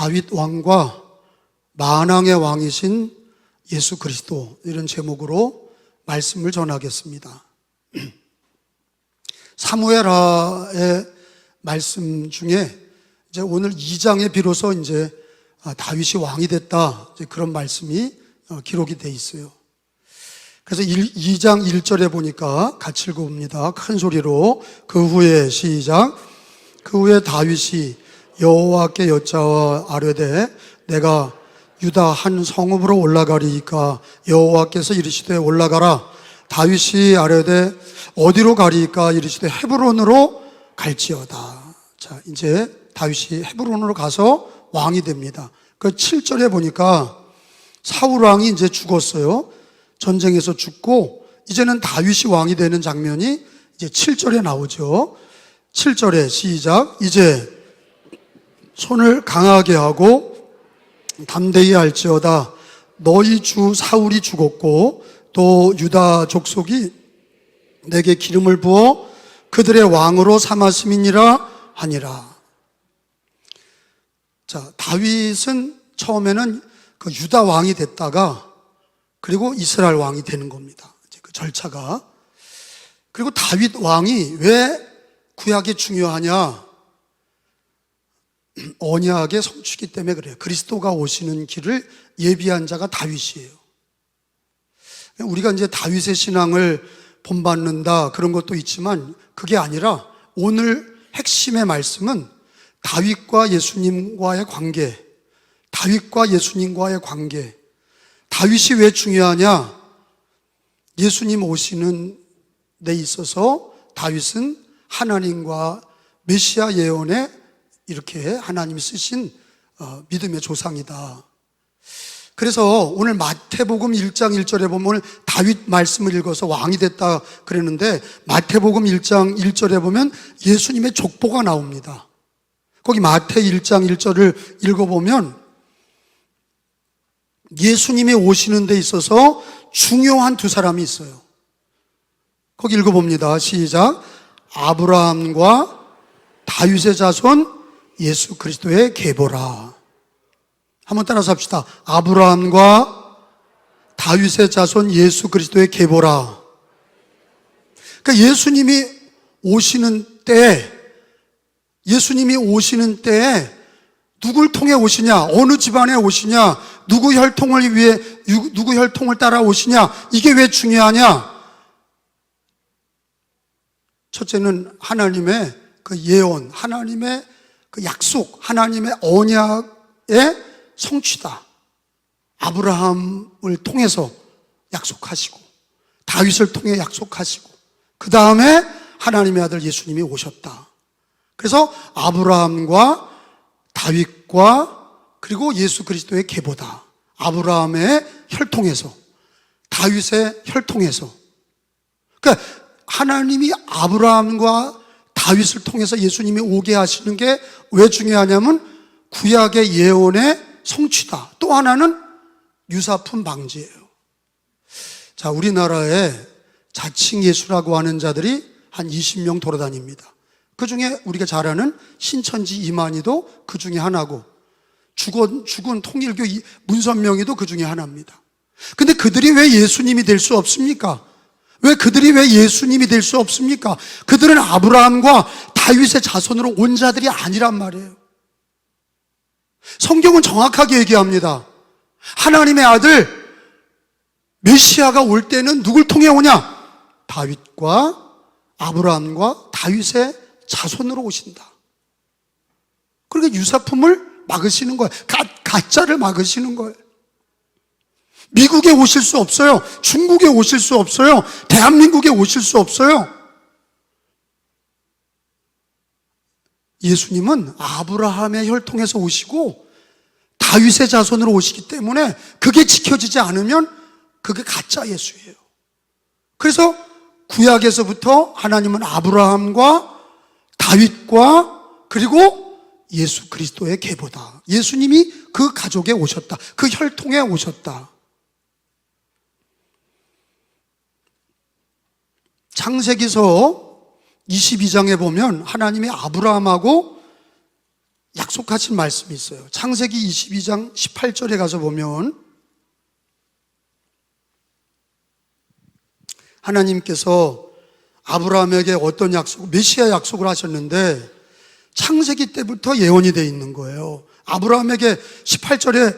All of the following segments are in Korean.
다윗 왕과 만왕의 왕이신 예수 그리스도, 이런 제목으로 말씀을 전하겠습니다. 사무엘하의 말씀 중에 이제 오늘 2장에 비로소 이제 다윗이 왕이 됐다, 이제 그런 말씀이 기록이 돼 있어요. 그래서 2장 1절에 보니까 같이 읽어봅니다. 큰 소리로. 그 후에 시작. 그 후에 다윗이 여호와께 여짜와 아뢰되 내가 유다 한 성읍으로 올라가리이까 여호와께서 이르시되 올라가라. 다윗이 아뢰되 어디로 가리이까 이르시되 헤브론으로 갈지어다. 자, 이제 다윗이 헤브론으로 가서 왕이 됩니다. 그 7절에 보니까 사울 왕이 이제 죽었어요. 전쟁에서 죽고 이제는 다윗이 왕이 되는 장면이 이제 7절에 나오죠. 7절에 시작. 이제 손을 강하게 하고 담대히 할지어다. 너희 주 사울이 죽었고 또 유다 족속이 내게 기름을 부어 그들의 왕으로 삼았음이니라 하니라. 자, 다윗은 처음에는 그 유다 왕이 됐다가 그리고 이스라엘 왕이 되는 겁니다. 이제 그 절차가. 그리고 다윗 왕이 왜 구약이 중요하냐? 언약의 성취기 때문에 그래요. 그리스도가 오시는 길을 예비한 자가 다윗이에요. 우리가 이제 다윗의 신앙을 본받는다 그런 것도 있지만 그게 아니라 오늘 핵심의 말씀은 다윗과 예수님과의 관계, 다윗과 예수님과의 관계. 다윗이 왜 중요하냐? 예수님 오시는 데 있어서 다윗은 하나님과 메시아 예언에 이렇게 하나님이 쓰신 믿음의 조상이다. 그래서 오늘 마태복음 1장 1절에 보면 오늘 다윗 말씀을 읽어서 왕이 됐다 그랬는데 마태복음 1장 1절에 보면 예수님의 족보가 나옵니다. 거기 마태 1장 1절을 읽어보면 예수님이 오시는 데 있어서 중요한 두 사람이 있어요. 거기 읽어봅니다. 시작. 아브라함과 다윗의 자손 예수 그리스도의 계보라. 한번 따라서 합시다. 아브라함과 다윗의 자손 예수 그리스도의 계보라. 그러니까 예수님이 오시는 때에 누굴 통해 오시냐? 어느 집안에 오시냐? 누구 혈통을 위해, 누구 혈통을 따라 오시냐? 이게 왜 중요하냐? 첫째는 하나님의 그 예언, 하나님의 그 약속, 하나님의 언약의 성취다. 아브라함을 통해서 약속하시고, 다윗을 통해 약속하시고, 그 다음에 하나님의 아들 예수님이 오셨다. 그래서 아브라함과 다윗과 그리고 예수 그리스도의 계보다. 아브라함의 혈통에서, 다윗의 혈통에서. 그러니까 하나님이 아브라함과 다윗을 통해서 예수님이 오게 하시는 게 왜 중요하냐면 구약의 예언의 성취다. 또 하나는 유사품 방지예요. 자, 우리나라에 자칭 예수라고 하는 자들이 한 20명 돌아다닙니다. 그 중에 우리가 잘 아는 신천지 이만희도 그 중에 하나고 죽은 통일교 문선명이도 그 중에 하나입니다. 근데 그들이 왜 예수님이 될 수 없습니까? 그들이 왜 예수님이 될 수 없습니까? 그들은 아브라함과 다윗의 자손으로 온 자들이 아니란 말이에요. 성경은 정확하게 얘기합니다. 하나님의 아들 메시아가 올 때는 누굴 통해 오냐? 다윗과 아브라함과 다윗의 자손으로 오신다. 그러니까 유사품을 막으시는 거예요. 가짜를 막으시는 거예요. 미국에 오실 수 없어요. 중국에 오실 수 없어요. 대한민국에 오실 수 없어요. 예수님은 아브라함의 혈통에서 오시고 다윗의 자손으로 오시기 때문에 그게 지켜지지 않으면 그게 가짜 예수예요. 그래서 구약에서부터 하나님은 아브라함과 다윗과 그리고 예수 그리스도의 계보다. 예수님이 그 가족에 오셨다. 그 혈통에 오셨다. 창세기서 22장에 보면 하나님이 아브라함하고 약속하신 말씀이 있어요. 창세기 22장 18절에 가서 보면 하나님께서 아브라함에게 어떤 약속, 메시아 약속을 하셨는데 창세기 때부터 예언이 되어 있는 거예요. 아브라함에게 18절에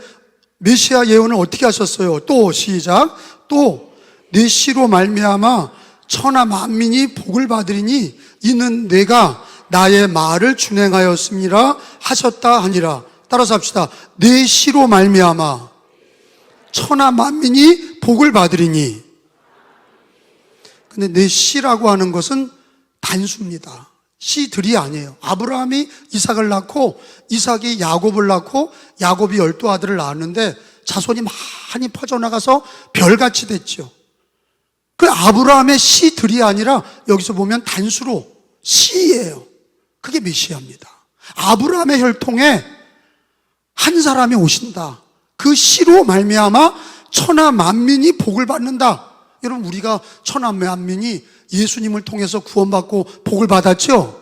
메시아 예언을 어떻게 하셨어요? 또 시작. 또 내 씨로 말미암아 천하 만민이 복을 받으리니 이는 내가 나의 말을 준행하였음이라 하셨다 하니라. 따라서 합시다. 내 씨로 말미암아 천하 만민이 복을 받으리니. 근데 내 씨라고 하는 것은 단수입니다. 씨들이 아니에요. 아브라함이 이삭을 낳고 이삭이 야곱을 낳고 야곱이 12아들을 낳았는데 자손이 많이 퍼져나가서 별같이 됐죠. 그 아브라함의 씨들이 아니라 여기서 보면 단수로 씨예요. 그게 메시아입니다. 아브라함의 혈통에 한 사람이 오신다. 그 씨로 말미암아 천하 만민이 복을 받는다. 여러분, 우리가 천하 만민이 예수님을 통해서 구원받고 복을 받았죠?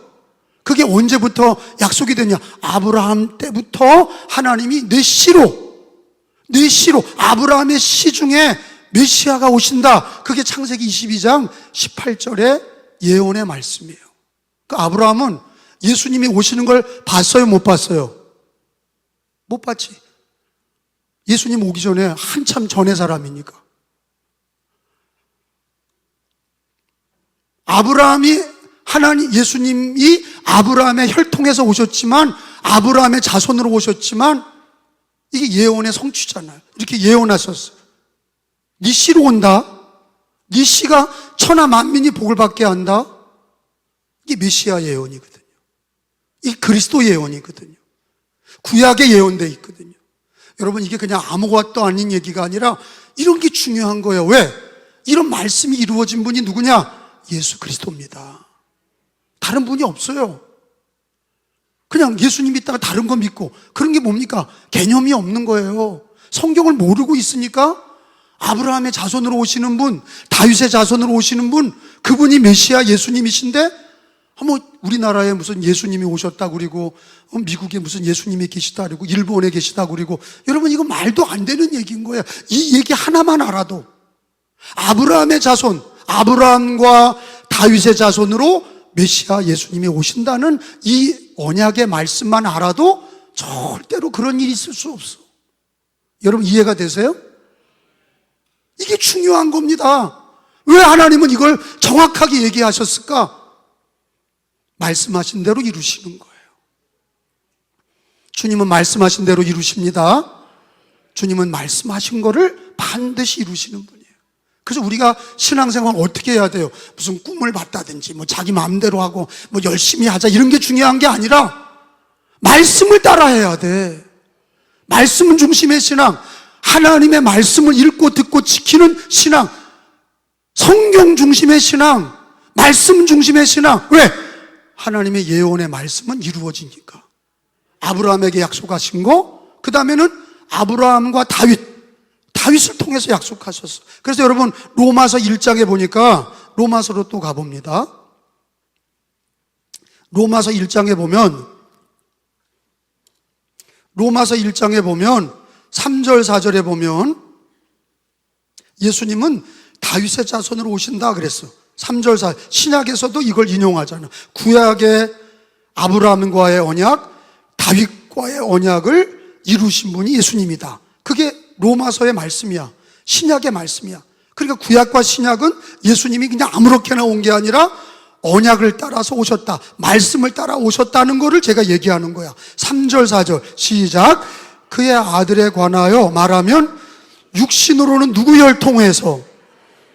그게 언제부터 약속이 되냐? 아브라함 때부터 하나님이 내 씨로 아브라함의 씨 중에 메시아가 오신다. 그게 창세기 22장 18절의 예언의 말씀이에요. 그 아브라함은 예수님이 오시는 걸 봤어요? 못 봤어요? 못 봤지. 예수님 오기 전에 한참 전의 사람이니까. 예수님이 아브라함의 혈통에서 오셨지만, 아브라함의 자손으로 오셨지만, 이게 예언의 성취잖아요. 이렇게 예언하셨어요. 네 씨로 온다. 네 씨가 천하 만민이 복을 받게 한다. 이게 메시아 예언이거든요. 이 그리스도 예언이거든요. 구약에 예언되어 있거든요. 여러분, 이게 그냥 아무것도 아닌 얘기가 아니라 이런 게 중요한 거예요. 왜? 이런 말씀이 이루어진 분이 누구냐? 예수 그리스도입니다. 다른 분이 없어요. 그냥 예수님 있다가 다른 거 믿고, 그런 게 뭡니까? 개념이 없는 거예요. 성경을 모르고 있으니까 아브라함의 자손으로 오시는 분, 다윗의 자손으로 오시는 분, 그분이 메시아 예수님이신데, 우리나라에 무슨 예수님이 오셨다고 그러고, 미국에 무슨 예수님이 계시다 그러고, 일본에 계시다 그러고, 여러분, 이거 말도 안 되는 얘기인 거예요. 이 얘기 하나만 알아도 아브라함의 자손, 아브라함과 다윗의 자손으로 메시아 예수님이 오신다는 이 언약의 말씀만 알아도 절대로 그런 일이 있을 수 없어. 여러분, 이해가 되세요? 이게 중요한 겁니다. 왜 하나님은 이걸 정확하게 얘기하셨을까? 말씀하신 대로 이루시는 거예요. 주님은 말씀하신 대로 이루십니다. 주님은 말씀하신 거를 반드시 이루시는 분이에요. 그래서 우리가 신앙생활 어떻게 해야 돼요? 무슨 꿈을 봤다든지, 자기 마음대로 하고, 열심히 하자, 이런 게 중요한 게 아니라, 말씀을 따라 해야 돼. 말씀 중심의 신앙, 하나님의 말씀을 읽고 듣고 지키는 신앙, 성경 중심의 신앙, 말씀 중심의 신앙. 왜? 하나님의 예언의 말씀은 이루어지니까. 아브라함에게 약속하신 거, 그 다음에는 아브라함과 다윗을 통해서 약속하셨어. 그래서 여러분, 로마서 1장에 보니까, 로마서로 또 가봅니다. 로마서 1장에 보면 3절 4절에 보면 예수님은 다윗의 자손으로 오신다 그랬어. 3절 4절. 신약에서도 이걸 인용하잖아. 구약의 아브라함과의 언약, 다윗과의 언약을 이루신 분이 예수님이다. 그게 로마서의 말씀이야. 신약의 말씀이야. 그러니까 구약과 신약은 예수님이 그냥 아무렇게나 온 게 아니라 언약을 따라서 오셨다, 말씀을 따라 오셨다는 것을 제가 얘기하는 거야. 3절 4절 시작. 그의 아들에 관하여 말하면 육신으로는 누구 혈통에서?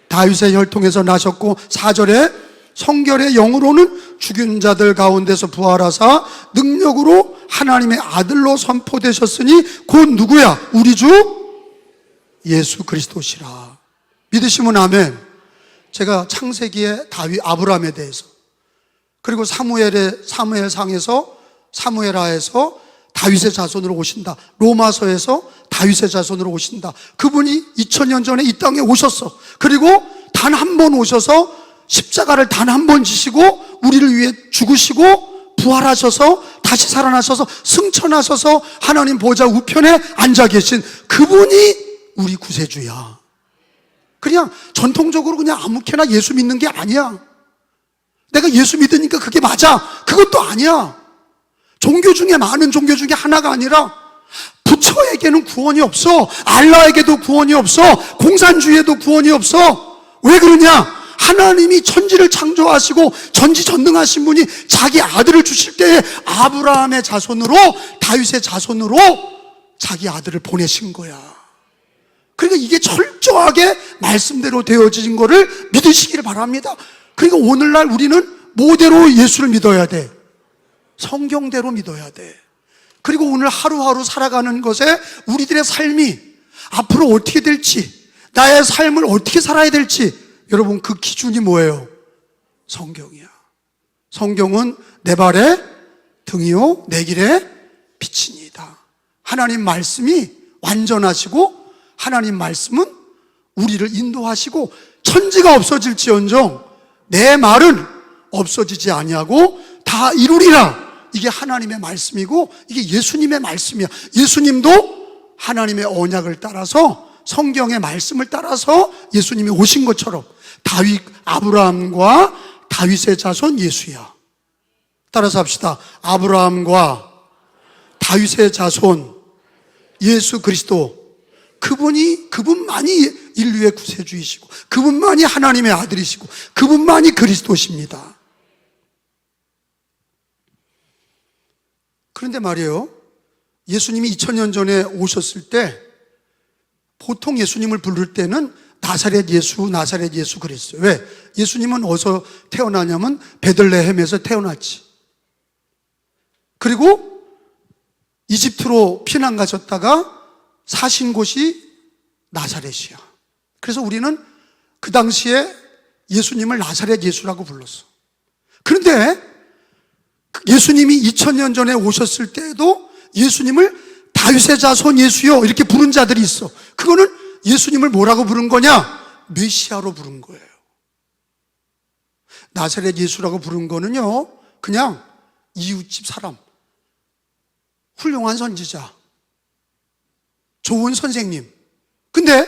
다윗의 혈통에서 나셨고, 4절에 성결의 영으로는 죽은 자들 가운데서 부활하사 능력으로 하나님의 아들로 선포되셨으니 곧 누구야? 우리 주 예수 그리스도시라. 믿으시면 아멘. 제가 창세기의 아브라함에 대해서, 그리고 사무엘상에서 사무엘하에서 다윗의 자손으로 오신다, 로마서에서 다윗의 자손으로 오신다. 그분이 2000년 전에 이 땅에 오셨어. 그리고 단 한 번 오셔서 십자가를 단 한 번 지시고 우리를 위해 죽으시고 부활하셔서 다시 살아나셔서 승천하셔서 하나님 보좌 우편에 앉아 계신 그분이 우리 구세주야. 그냥 전통적으로 그냥 아무렇게나 예수 믿는 게 아니야. 내가 예수 믿으니까 그게 맞아, 그것도 아니야. 종교 중에 많은 종교 중에 하나가 아니라 부처에게는 구원이 없어, 알라에게도 구원이 없어, 공산주의에도 구원이 없어. 왜 그러냐? 하나님이 천지를 창조하시고 전지전능하신 분이 자기 아들을 주실 때에 아브라함의 자손으로, 다윗의 자손으로 자기 아들을 보내신 거야. 그러니까 이게 철저하게 말씀대로 되어진 거를 믿으시기를 바랍니다. 그러니까 오늘날 우리는 뭐대로 예수를 믿어야 돼? 성경대로 믿어야 돼. 그리고 오늘 하루하루 살아가는 것에 우리들의 삶이 앞으로 어떻게 될지, 나의 삶을 어떻게 살아야 될지, 여러분 그 기준이 뭐예요? 성경이야. 성경은 내 발의 등이요 내 길의 빛이니이다. 하나님 말씀이 완전하시고, 하나님 말씀은 우리를 인도하시고, 천지가 없어질지언정 내 말은 없어지지 아니하고 다 이루리라. 이게 하나님의 말씀이고, 이게 예수님의 말씀이야. 예수님도 하나님의 언약을 따라서, 성경의 말씀을 따라서 예수님이 오신 것처럼 다윗, 아브라함과 다윗의 자손 예수야. 따라서 합시다. 아브라함과 다윗의 자손 예수 그리스도. 그분만이 인류의 구세주이시고, 그분만이 하나님의 아들이시고, 그분만이 그리스도십니다. 그런데 말이에요, 예수님이 2000년 전에 오셨을 때 보통 예수님을 부를 때는 나사렛 예수 그랬어요. 왜? 예수님은 어디서 태어나냐면 베들레헴에서 태어났지. 그리고 이집트로 피난 가셨다가 사신 곳이 나사렛이야. 그래서 우리는 그 당시에 예수님을 나사렛 예수라고 불렀어. 그런데 예수님이 2000년 전에 오셨을 때에도 예수님을 다윗의 자손 예수요 이렇게 부른 자들이 있어. 그거는 예수님을 뭐라고 부른 거냐? 메시아로 부른 거예요. 나사렛 예수라고 부른 거는요, 그냥 이웃집 사람, 훌륭한 선지자, 좋은 선생님. 근데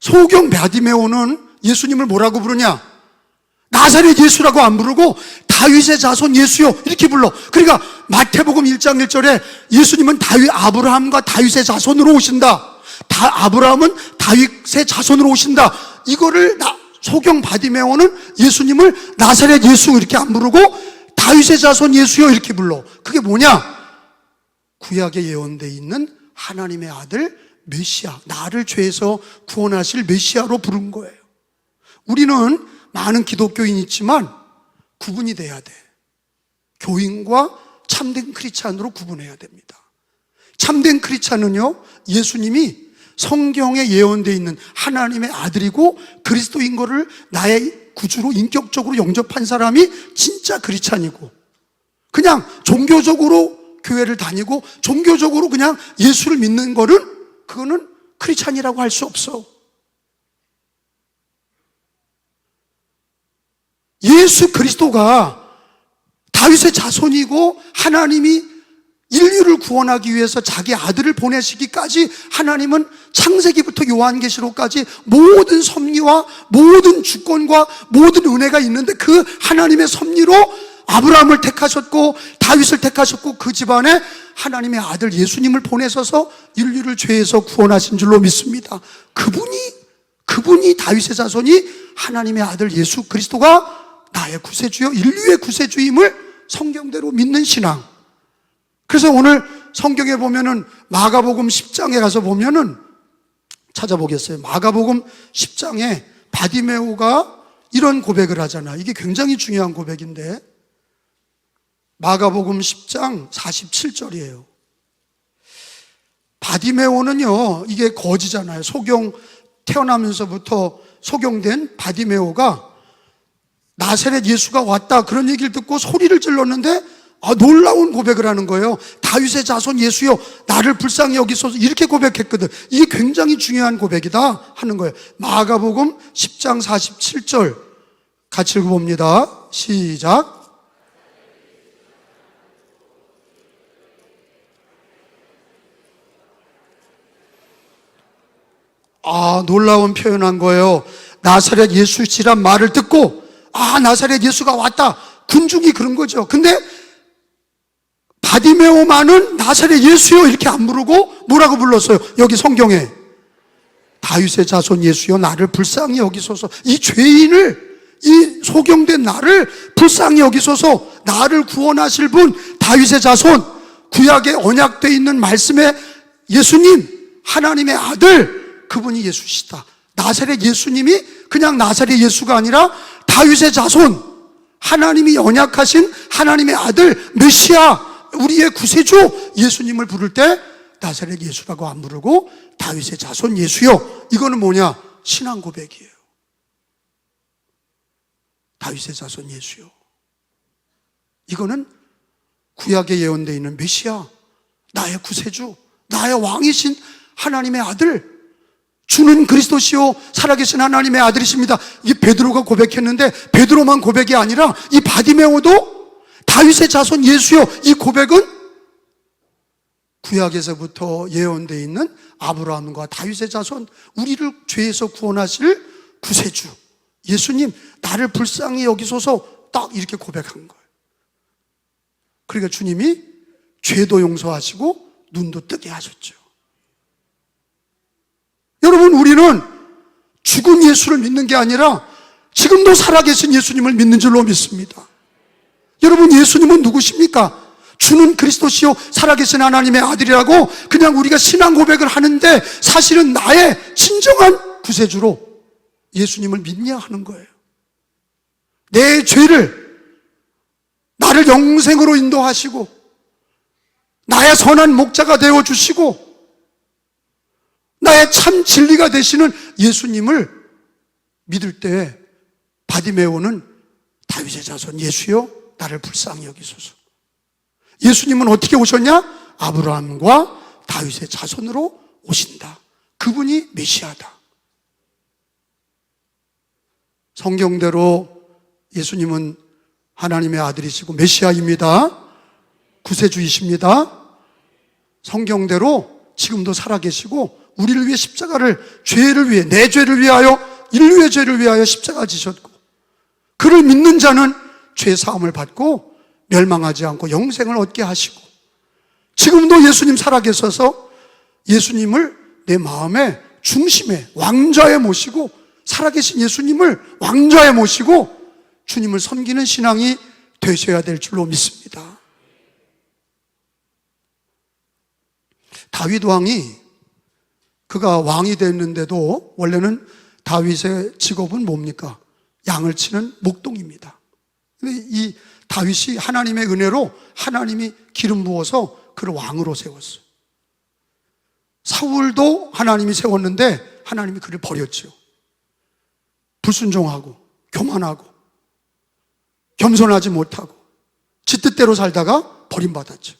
소경 바디메오는 예수님을 뭐라고 부르냐? 나사렛 예수라고 안 부르고 다윗의 자손 예수요 이렇게 불러. 그러니까 마태복음 1장 1절에 예수님은 아브라함과 다윗의 자손으로 오신다, 아브라함은 다윗의 자손으로 오신다, 이거를 소경 바디메오는 예수님을 나사렛 예수 이렇게 안 부르고 다윗의 자손 예수요 이렇게 불러. 그게 뭐냐? 구약에 예언되어 있는 하나님의 아들 메시아, 나를 죄에서 구원하실 메시아로 부른 거예요. 우리는 많은 기독교인이 있지만 구분이 돼야 돼. 교인과 참된 크리스찬으로 구분해야 됩니다. 참된 크리스찬은요, 예수님이 성경에 예언되어 있는 하나님의 아들이고 그리스도인 거를 나의 구주로 인격적으로 영접한 사람이 진짜 크리스찬이고, 그냥 종교적으로 교회를 다니고 종교적으로 그냥 예수를 믿는 거는, 그거는 크리스찬이라고 할 수 없어. 예수 그리스도가 다윗의 자손이고 하나님이 인류를 구원하기 위해서 자기 아들을 보내시기까지 하나님은 창세기부터 요한계시록까지 모든 섭리와 모든 주권과 모든 은혜가 있는데, 그 하나님의 섭리로 아브라함을 택하셨고 다윗을 택하셨고 그 집안에 하나님의 아들 예수님을 보내셔서 인류를 죄에서 구원하신 줄로 믿습니다. 그분이 다윗의 자손이 하나님의 아들 예수 그리스도가 나의 구세주요 인류의 구세주임을 성경대로 믿는 신앙. 그래서 오늘 성경에 보면은 마가복음 10장에 가서 보면은 찾아보겠어요. 마가복음 10장에 바디메오가 이런 고백을 하잖아. 이게 굉장히 중요한 고백인데, 마가복음 10장 47절이에요. 바디메오는요, 이게 거지잖아요. 태어나면서부터 소경된 바디메오가 나사렛 예수가 왔다 그런 얘기를 듣고 소리를 질렀는데 놀라운 고백을 하는 거예요. 다윗의 자손 예수여 나를 불쌍히 여기소서, 이렇게 고백했거든. 이게 굉장히 중요한 고백이다 하는 거예요. 마가복음 10장 47절 같이 읽어봅니다. 시작. 놀라운 표현한 거예요. 나사렛 예수시란 말을 듣고 나사렛 예수가 왔다. 군중이 그런 거죠. 근데 바디메오만은 나사렛 예수요 이렇게 안 부르고 뭐라고 불렀어요? 여기 성경에 다윗의 자손 예수여 나를 불쌍히 여기소서. 이 죄인을, 이 소경된 나를 불쌍히 여기소서. 나를 구원하실 분 다윗의 자손, 구약에 언약되어 있는 말씀에 예수님, 하나님의 아들, 그분이 예수시다. 나사렛 예수님이 그냥 나사렛 예수가 아니라 다윗의 자손, 하나님이 언약하신 하나님의 아들 메시아, 우리의 구세주 예수님을 부를 때 나사렛 예수라고 안 부르고 다윗의 자손 예수요. 이거는 뭐냐? 신앙 고백이에요. 다윗의 자손 예수요. 이거는 구약에 예언되어 있는 메시아, 나의 구세주, 나의 왕이신 하나님의 아들, 주는 그리스도시요 살아계신 하나님의 아들이십니다. 이 베드로가 고백했는데 베드로만 고백이 아니라 이 바디메오도 다윗의 자손 예수요. 이 고백은 구약에서부터 예언되어 있는 아브라함과 다윗의 자손, 우리를 죄에서 구원하실 구세주 예수님, 나를 불쌍히 여기소서, 딱 이렇게 고백한 거예요. 그러니까 주님이 죄도 용서하시고 눈도 뜨게 하셨죠. 여러분, 우리는 죽은 예수를 믿는 게 아니라 지금도 살아계신 예수님을 믿는 줄로 믿습니다. 여러분, 예수님은 누구십니까? 주는 그리스도시요 살아계신 하나님의 아들이라고 그냥 우리가 신앙 고백을 하는데 사실은 나의 진정한 구세주로 예수님을 믿냐 하는 거예요. 내 죄를, 나를 영생으로 인도하시고 나의 선한 목자가 되어주시고 나의 참 진리가 되시는 예수님을 믿을 때 바디메오는 다윗의 자손 예수여 나를 불쌍히 여기소서. 예수님은 어떻게 오셨냐? 아브라함과 다윗의 자손으로 오신다. 그분이 메시아다. 성경대로 예수님은 하나님의 아들이시고 메시아입니다. 구세주이십니다. 성경대로 지금도 살아계시고 우리를 위해 십자가를, 죄를 위해, 내 죄를 위하여, 인류의 죄를 위하여 십자가 지셨고 그를 믿는 자는 죄 사함을 받고 멸망하지 않고 영생을 얻게 하시고 지금도 예수님 살아계셔서 예수님을 내 마음의 중심에 왕좌에 모시고 살아계신 예수님을 왕좌에 모시고 주님을 섬기는 신앙이 되셔야 될 줄로 믿습니다. 다윗 왕이 그가 왕이 됐는데도 원래는 다윗의 직업은 뭡니까? 양을 치는 목동입니다. 근데 이 다윗이 하나님의 은혜로 하나님이 기름 부어서 그를 왕으로 세웠어요. 사울도 하나님이 세웠는데 하나님이 그를 버렸죠. 불순종하고 교만하고 겸손하지 못하고 지 뜻대로 살다가 버림받았죠.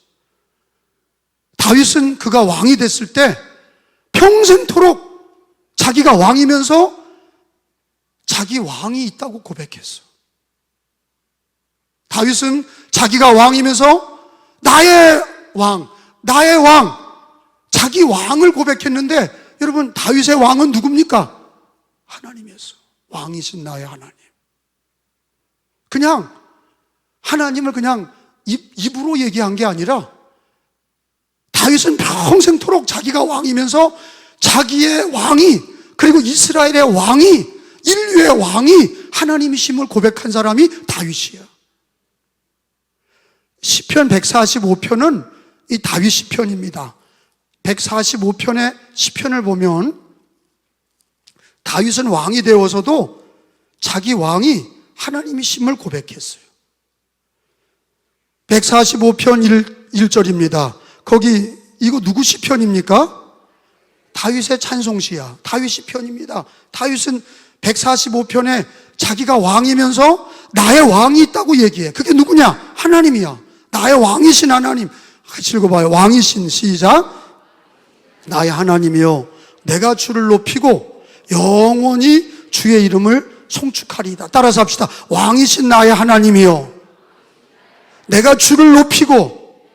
다윗은 그가 왕이 됐을 때 평생토록 자기가 왕이면서 자기 왕이 있다고 고백했어. 다윗은 자기가 왕이면서 나의 왕, 자기 왕을 고백했는데 여러분, 다윗의 왕은 누굽니까? 하나님이었어. 왕이신 나의 하나님. 그냥 하나님을 그냥 입으로 얘기한 게 아니라 다윗은 평생토록 자기가 왕이면서 자기의 왕이, 그리고 이스라엘의 왕이, 인류의 왕이 하나님이심을 고백한 사람이 다윗이야. 시편 145편은 이 다윗 시편입니다. 145편의 시편을 보면 다윗은 왕이 되어서도 자기 왕이 하나님이심을 고백했어요. 145편 1절입니다. 거기 이거 누구 시편입니까? 다윗의 찬송시야. 다윗 시편입니다. 다윗은 145편에 자기가 왕이면서 나의 왕이 있다고 얘기해. 그게 누구냐? 하나님이야. 나의 왕이신 하나님. 같이 읽어봐요. 왕이신, 시작. 나의 하나님이여, 내가 주를 높이고 영원히 주의 이름을 송축하리이다. 따라서 합시다. 왕이신 나의 하나님이여, 내가 주를 높이고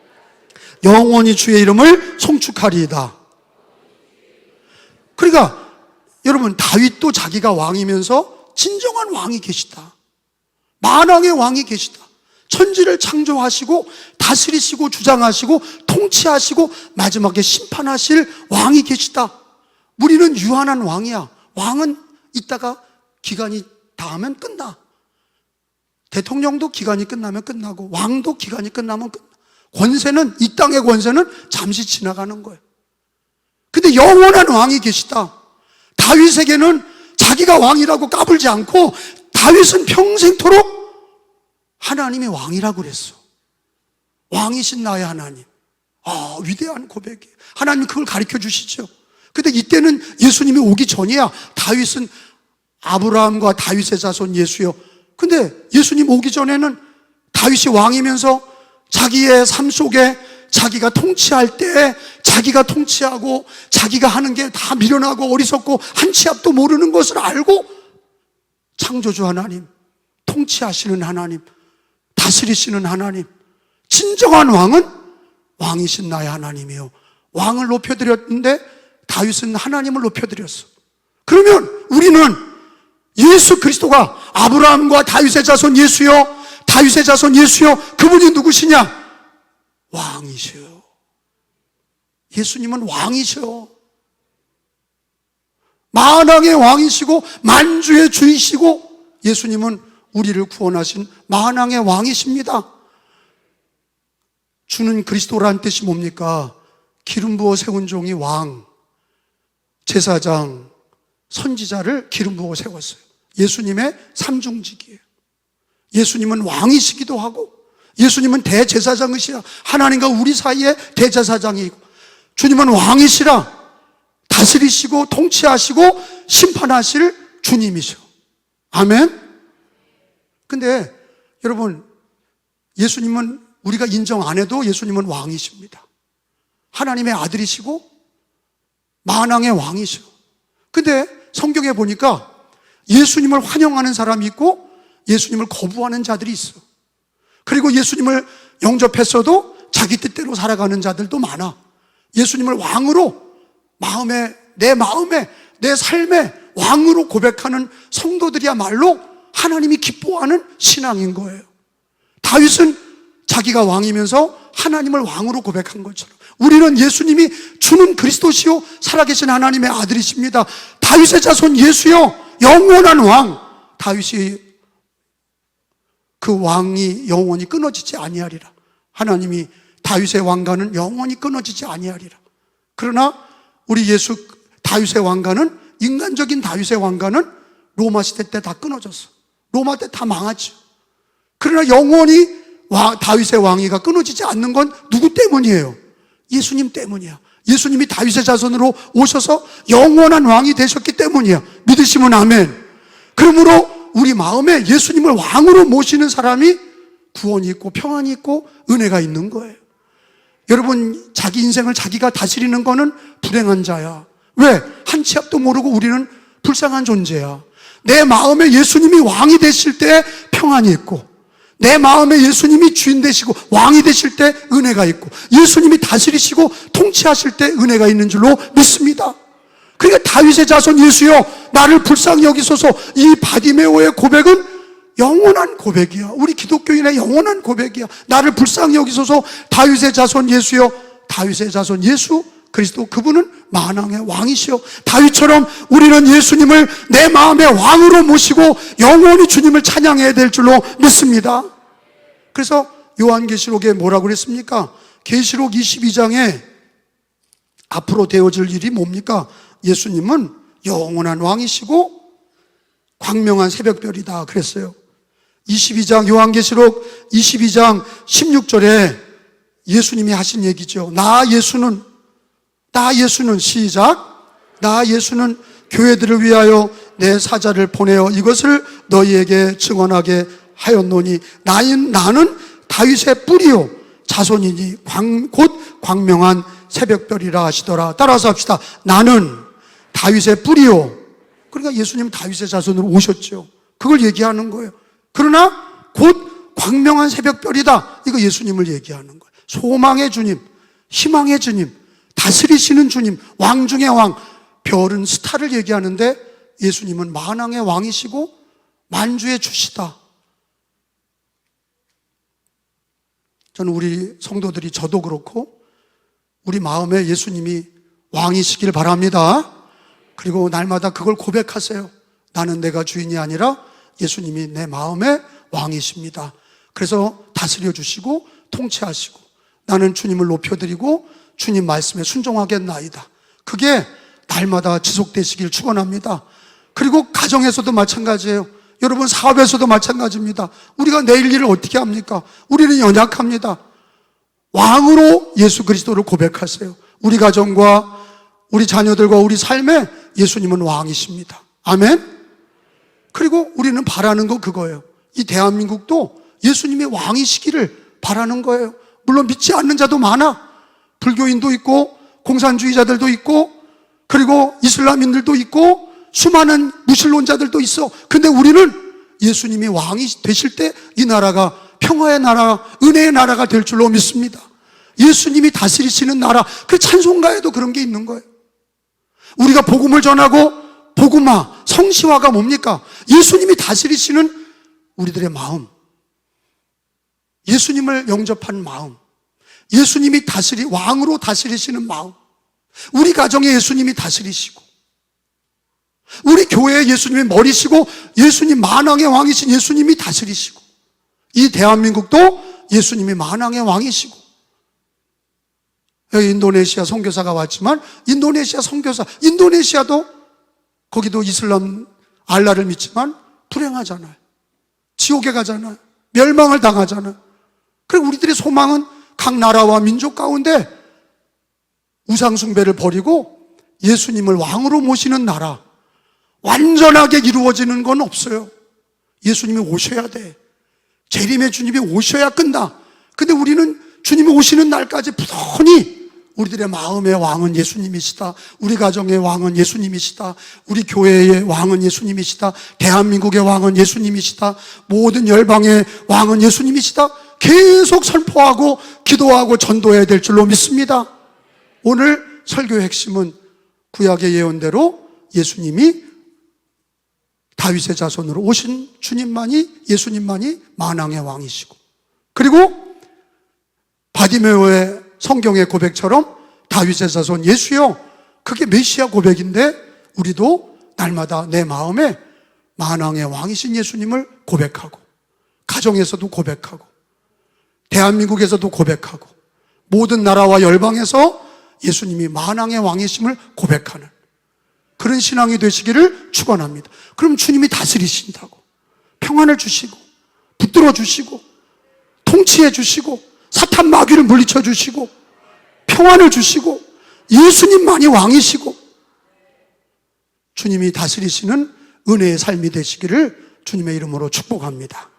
영원히 주의 이름을 송축하리이다. 그러니까 여러분, 다윗도 자기가 왕이면서 진정한 왕이 계시다, 만왕의 왕이 계시다, 천지를 창조하시고 다스리시고 주장하시고 통치하시고 마지막에 심판하실 왕이 계시다. 우리는 유한한 왕이야. 왕은 있다가 기간이 닿으면 끝나. 대통령도 기간이 끝나면 끝나고, 왕도 기간이 끝나면 끝나. 권세는, 이 땅의 권세는 잠시 지나가는 거예요. 근데 영원한 왕이 계시다. 다윗에게는 자기가 왕이라고 까불지 않고 다윗은 평생토록 하나님이 왕이라고 그랬어. 왕이신 나의 하나님. 위대한 고백이에요. 하나님 그걸 가르쳐 주시죠. 근데 이때는 예수님이 오기 전이야. 다윗은 아브라함과 다윗의 자손 예수요. 근데 예수님 오기 전에는 다윗이 왕이면서 자기의 삶 속에 자기가 통치할 때 자기가 통치하고 자기가 하는 게 다 미련하고 어리석고 한 치 앞도 모르는 것을 알고 창조주 하나님, 통치하시는 하나님, 다스리시는 하나님, 진정한 왕은 왕이신 나의 하나님이요, 왕을 높여드렸는데 다윗은 하나님을 높여드렸어. 그러면 우리는 예수 그리스도가 아브라함과 다윗의 자손 예수요, 다윗의 자손 예수요, 그분이 누구시냐? 왕이셔. 예수님은 왕이셔. 만왕의 왕이시고 만주의 주이시고, 예수님은 우리를 구원하신 만왕의 왕이십니다. 주는 그리스도라는 뜻이 뭡니까? 기름 부어 세운 종이 왕, 제사장, 선지자를 기름 부어 세웠어요. 예수님의 삼중직이에요. 예수님은 왕이시기도 하고, 예수님은 대제사장이시라, 하나님과 우리 사이에 대제사장이고, 주님은 왕이시라, 다스리시고 통치하시고 심판하실 주님이셔. 아멘. 근데 여러분, 예수님은 우리가 인정 안 해도 예수님은 왕이십니다. 하나님의 아들이시고 만왕의 왕이셔. 근데 성경에 보니까 예수님을 환영하는 사람이 있고 예수님을 거부하는 자들이 있어. 그리고 예수님을 영접했어도 자기 뜻대로 살아가는 자들도 많아. 예수님을 왕으로 내 마음에, 내 삶에 왕으로 고백하는 성도들이야말로 하나님이 기뻐하는 신앙인 거예요. 다윗은 자기가 왕이면서 하나님을 왕으로 고백한 것처럼 우리는 예수님이 주는 그리스도시요 살아계신 하나님의 아들이십니다. 다윗의 자손 예수요, 영원한 왕. 다윗이 그 왕이 영원히 끊어지지 아니하리라. 하나님이 다윗의 왕가는 영원히 끊어지지 아니하리라. 그러나 우리 예수 다윗의 왕가는, 인간적인 다윗의 왕가는 로마 시대 때 다 끊어졌어. 로마 때 다 망하죠. 그러나 영원히 다윗의 왕위가 끊어지지 않는 건 누구 때문이에요? 예수님 때문이야. 예수님이 다윗의 자손으로 오셔서 영원한 왕이 되셨기 때문이야. 믿으시면 아멘. 그러므로 우리 마음에 예수님을 왕으로 모시는 사람이 구원이 있고 평안이 있고 은혜가 있는 거예요. 여러분, 자기 인생을 자기가 다스리는 거는 불행한 자야. 왜? 한 치 앞도 모르고 우리는 불쌍한 존재야. 내 마음에 예수님이 왕이 되실 때 평안이 있고, 내 마음에 예수님이 주인 되시고 왕이 되실 때 은혜가 있고, 예수님이 다스리시고 통치하실 때 은혜가 있는 줄로 믿습니다. 그러니까 다윗의 자손 예수여 나를 불쌍히 여기소서, 이 바디메오의 고백은 영원한 고백이야. 우리 기독교인의 영원한 고백이야. 나를 불쌍히 여기소서, 다윗의 자손 예수여. 다윗의 자손 예수 그리스도, 그분은 만왕의 왕이시여. 다윗처럼 우리는 예수님을 내 마음의 왕으로 모시고 영원히 주님을 찬양해야 될 줄로 믿습니다. 그래서 요한계시록에 뭐라고 그랬습니까? 계시록 22장에 앞으로 되어질 일이 뭡니까? 예수님은 영원한 왕이시고 광명한 새벽별이다 그랬어요. 22장, 요한계시록 22장 16절에 예수님이 하신 얘기죠. 나 예수는 시작, 나 예수는 교회들을 위하여 내 사자를 보내어 이것을 너희에게 증언하게 하였노니 나는 다윗의 뿌리요 자손이니 곧 광명한 새벽별이라 하시더라. 따라서 합시다. 나는 다윗의 뿌리요. 그러니까 예수님은 다윗의 자손으로 오셨죠. 그걸 얘기하는 거예요. 그러나 곧 광명한 새벽별이다. 이거 예수님을 얘기하는 거예요. 소망의 주님, 희망의 주님, 다스리시는 주님, 왕 중의 왕, 별은 스타를 얘기하는데 예수님은 만왕의 왕이시고 만주의 주시다. 저는 우리 성도들이, 저도 그렇고 우리 마음에 예수님이 왕이시길 바랍니다. 그리고 날마다 그걸 고백하세요. 나는 내가 주인이 아니라 예수님이 내 마음의 왕이십니다. 그래서 다스려 주시고 통치하시고 나는 주님을 높여드리고 주님 말씀에 순종하겠나이다. 그게 날마다 지속되시길 축원합니다. 그리고 가정에서도 마찬가지예요. 여러분, 사업에서도 마찬가지입니다. 우리가 내일 일을 어떻게 합니까? 우리는 연약합니다. 왕으로 예수 그리스도를 고백하세요. 우리 가정과 우리 자녀들과 우리 삶에 예수님은 왕이십니다. 아멘. 그리고 우리는 바라는 거 그거예요. 이 대한민국도 예수님의 왕이시기를 바라는 거예요. 물론 믿지 않는 자도 많아. 불교인도 있고 공산주의자들도 있고 그리고 이슬람인들도 있고 수많은 무신론자들도 있어. 근데 우리는 예수님이 왕이 되실 때 이 나라가 평화의 나라, 은혜의 나라가 될 줄로 믿습니다. 예수님이 다스리시는 나라, 그 찬송가에도 그런 게 있는 거예요. 우리가 복음을 전하고 복음화, 성시화가 뭡니까? 예수님이 다스리시는 우리들의 마음, 예수님을 영접한 마음, 예수님이 왕으로 다스리시는 마음, 우리 가정에 예수님이 다스리시고 우리 교회에 예수님이 머리시고 예수님 만왕의 왕이신 예수님이 다스리시고 이 대한민국도 예수님이 만왕의 왕이시고 여기 인도네시아 선교사가 왔지만 인도네시아 선교사, 인도네시아도 거기도 이슬람 알라를 믿지만 불행하잖아요. 지옥에 가잖아요. 멸망을 당하잖아요. 그리고 우리들의 소망은 각 나라와 민족 가운데 우상숭배를 버리고 예수님을 왕으로 모시는 나라, 완전하게 이루어지는 건 없어요. 예수님이 오셔야 돼. 재림의 주님이 오셔야 끝나. 근데 우리는 주님이 오시는 날까지 부단히 우리들의 마음의 왕은 예수님이시다. 우리 가정의 왕은 예수님이시다. 우리 교회의 왕은 예수님이시다. 대한민국의 왕은 예수님이시다. 모든 열방의 왕은 예수님이시다. 계속 선포하고 기도하고 전도해야 될 줄로 믿습니다. 오늘 설교의 핵심은 구약의 예언대로 예수님이 다윗의 자손으로 오신 예수님만이 만왕의 왕이시고, 그리고 바디메오의 성경의 고백처럼 다윗의 자손 예수요, 그게 메시아 고백인데 우리도 날마다 내 마음에 만왕의 왕이신 예수님을 고백하고, 가정에서도 고백하고, 대한민국에서도 고백하고, 모든 나라와 열방에서 예수님이 만왕의 왕이심을 고백하는 그런 신앙이 되시기를 축원합니다. 그럼 주님이 다스리신다고, 평안을 주시고 붙들어 주시고 통치해 주시고 사탄 마귀를 물리쳐 주시고 평안을 주시고 예수님만이 왕이시고 주님이 다스리시는 은혜의 삶이 되시기를 주님의 이름으로 축복합니다.